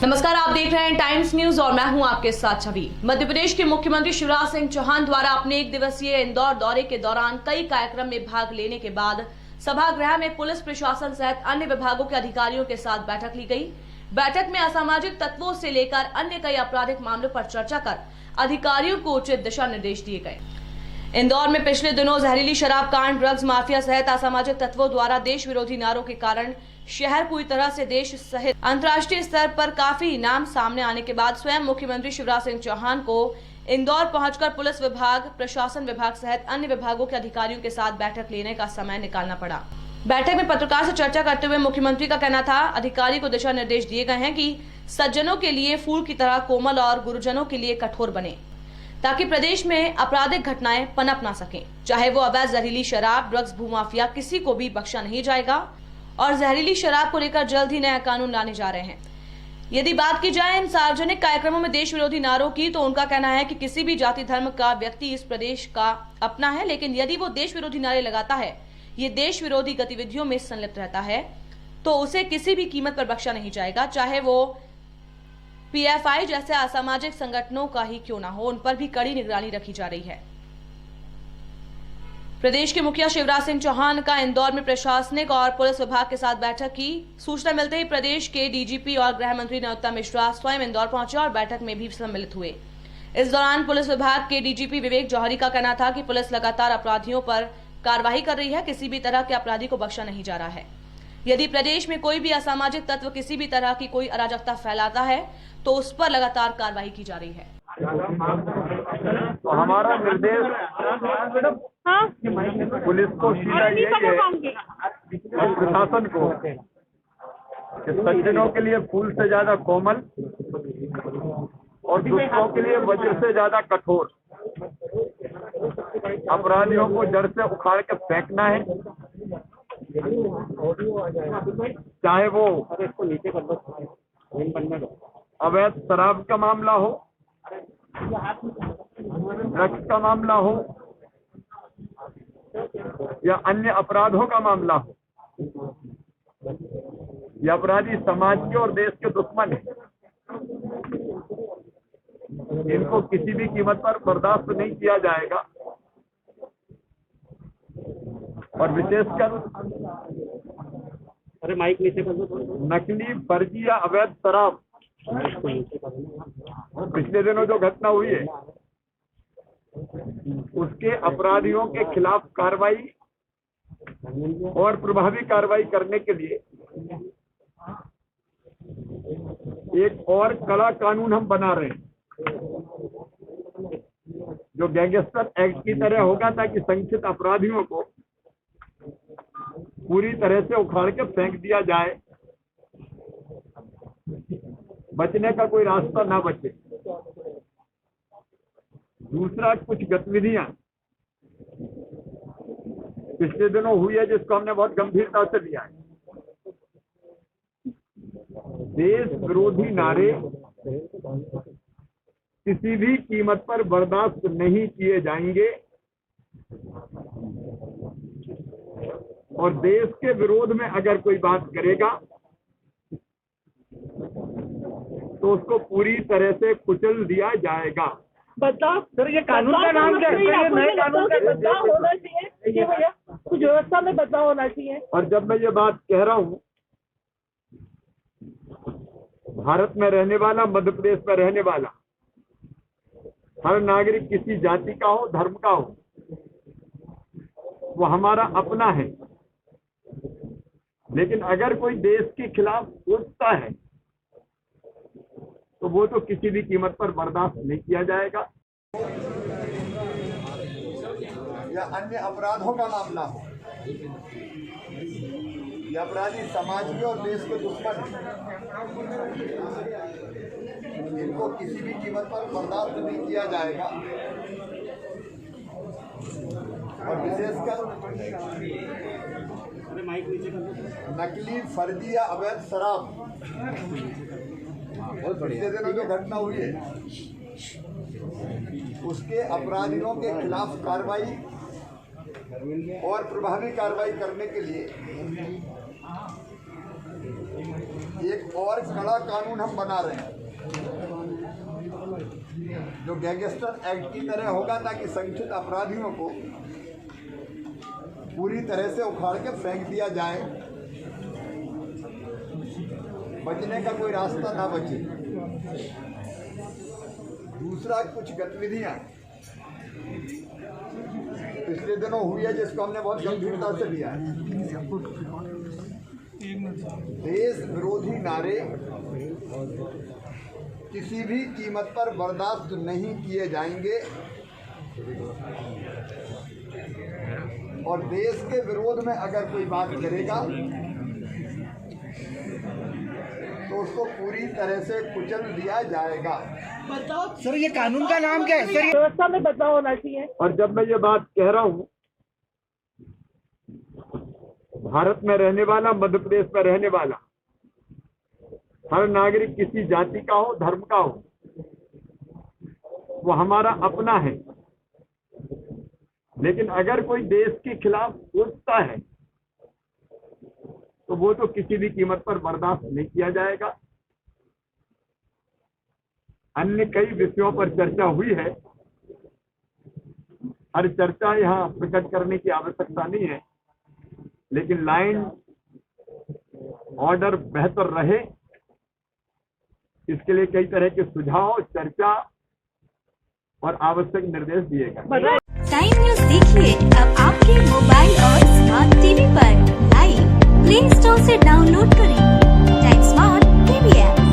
नमस्कार, आप देख रहे हैं टाइम्स न्यूज और मैं हूं आपके साथ छवि। मध्य प्रदेश के मुख्यमंत्री शिवराज सिंह चौहान द्वारा अपने 1 दिवसीय इंदौर दौरे के दौरान कई कार्यक्रम में भाग लेने के बाद सभागृह में पुलिस प्रशासन सहित अन्य विभागों के अधिकारियों के साथ बैठक ली गई। बैठक में असामाजिक तत्वों से लेकर अन्य कई आपराधिक मामलों पर चर्चा कर अधिकारियों को उचित दिशा निर्देश दिए गए। इंदौर में पिछले दिनों जहरीली शराब कांड, ड्रग्स माफिया सहित असामाजिक तत्वों द्वारा देश विरोधी नारों के कारण शहर पूरी तरह से देश सहित अंतर्राष्ट्रीय स्तर पर काफी नाम सामने आने के बाद स्वयं मुख्यमंत्री शिवराज सिंह चौहान को इंदौर पहुंचकर पुलिस विभाग, प्रशासन विभाग सहित अन्य विभागों के अधिकारियों के साथ बैठक लेने का समय निकालना पड़ा। बैठक में पत्रकार से चर्चा करते हुए मुख्यमंत्री का कहना था, अधिकारी को दिशा निर्देश दिए गए हैं कि सज्जनों के लिए फूल की तरह कोमल और गुरुजनों के लिए कठोर बने, ताकि प्रदेश में आपराधिक घटनाएं पनप ना सकें। चाहे वो अवैध जहरीली शराब, ड्रग्स, भूमाफिया, किसी को भी बख्शा नहीं जाएगा और जहरीली शराब को लेकर जल्द ही नया कानून लाने जा रहे हैं। यदि बात की जाए इन सार्वजनिक कार्यक्रमों में देश विरोधी नारों की, तो उनका कहना है कि किसी भी जाति धर्म का व्यक्ति इस प्रदेश का अपना है, लेकिन यदि वो देश विरोधी नारे लगाता है, ये देश विरोधी गतिविधियों में संलिप्त रहता है, तो उसे किसी भी कीमत पर बख्शा नहीं जाएगा। चाहे वो पीएफआई जैसे असामाजिक संगठनों का ही क्यों ना हो, उन पर भी कड़ी निगरानी रखी जा रही है। प्रदेश के मुखिया शिवराज सिंह चौहान का इंदौर में प्रशासनिक और पुलिस विभाग के साथ बैठक की। सूचना मिलते ही प्रदेश के डीजीपी और गृह मंत्री नरोत्तम मिश्रा स्वयं इंदौर पहुंचे और बैठक में भी सम्मिलित हुए। इस दौरान पुलिस विभाग के डीजीपी विवेक जौहरी का कहना था कि पुलिस लगातार अपराधियों पर कार्रवाई कर रही है, किसी भी तरह के अपराधी को बख्शा नहीं जा रहा है। यदि प्रदेश में कोई भी असामाजिक तत्व किसी भी तरह की कोई अराजकता फैलाता है, तो उस पर लगातार कार्रवाई की जा रही है। तो हमारा निर्देश पुलिस को सीधा ये और प्रशासन को कि सज्जनों के लिए फूल से ज्यादा कोमल और दुष्टों के लिए वज्र से ज्यादा कठोर, अपराधियों को जड़ से उखाड़ के फेंकना है। चाहे वो अवैध शराब का मामला हो, ड्रग्स का मामला हो या अन्य अपराधों का मामला हो, ये अपराधी समाज के और देश के दुश्मन हैं। इनको किसी भी कीमत पर बर्दाश्त नहीं किया जाएगा। और विशेषकर माइक नीचे कर दो। नकली, फर्जी या अवैध शराब, पिछले दिनों जो घटना हुई है उसके अपराधियों के खिलाफ कार्रवाई और प्रभावी कार्रवाई करने के लिए एक और कड़ा कानून हम बना रहे हैं, जो गैंगस्टर एक्ट की तरह होगा, ताकि संगठित अपराधियों को पूरी तरह से उखाड़ के फेंक दिया जाए, बचने का कोई रास्ता ना बचे। दूसरा, कुछ गतिविधियां पिछले दिनों हुई है जिसको हमने बहुत गंभीरता से लिया है। देश विरोधी नारे किसी भी कीमत पर बर्दाश्त नहीं किए जाएंगे और देश के विरोध में अगर कोई बात करेगा तो उसको पूरी तरह से कुचल दिया जाएगा। बदलाव सर, ये कानून का नाम क्या है? नए कानून का बदलाव होना चाहिए ये भैया, कुछ व्यवस्था में बदलाव होना चाहिए। और जब मैं ये बात कह रहा हूँ, भारत में रहने वाला, मध्य प्रदेश में रहने वाला हर नागरिक किसी जाति का हो, धर्म का हो, वो हमारा अपना है। लेकिन अगर कोई देश के खिलाफ उठता है तो वो तो किसी भी कीमत पर बर्दाश्त नहीं किया जाएगा। या अन्य अपराधों का मामला हो, या अपराधी समाज के और देश के दुश्मन, इनको किसी भी कीमत पर बर्दाश्त नहीं किया जाएगा। और विशेषकर नकली, फर्जी या अवैध शराब, पिछले दिनों जो घटना हुई है उसके अपराधियों के खिलाफ कार्रवाई और प्रभावी कार्रवाई करने के लिए एक और कड़ा कानून हम बना रहे हैं जो गैंगस्टर एक्ट की तरह होगा, ताकि संगठित अपराधियों को पूरी तरह से उखाड़ के फेंक दिया जाए, बचने का कोई रास्ता ना बचे। दूसरा, कुछ गतिविधियां पिछले दिनों हुई है जिसको हमने बहुत गंभीरता से लिया है। देश विरोधी नारे किसी भी कीमत पर बर्दाश्त नहीं किए जाएंगे और देश के विरोध में अगर कोई बात करेगा तो उसको पूरी तरह से कुचल दिया जाएगा। सर ये कानून का नाम क्या है सर? व्यवस्था में बदलाव होना चाहिए। और जब मैं ये बात कह रहा हूँ, भारत में रहने वाला, मध्य प्रदेश में रहने वाला हर नागरिक किसी जाति का हो, धर्म का हो, वो हमारा अपना है। लेकिन अगर कोई देश के खिलाफ उठता है तो वो तो किसी भी कीमत पर बर्दाश्त नहीं किया जाएगा। अन्य कई विषयों पर चर्चा हुई है, हर चर्चा यहाँ प्रकट करने की आवश्यकता नहीं है, लेकिन लाइन ऑर्डर बेहतर रहे, इसके लिए कई तरह के सुझाव, चर्चा और आवश्यक निर्देश दिए गए। टाइम न्यूज देखिए अब आपके मोबाइल और स्मार्ट टीवी पर। लाइव प्ले स्टोर से डाउनलोड करें टाइम स्मार्ट टीवी ऐप।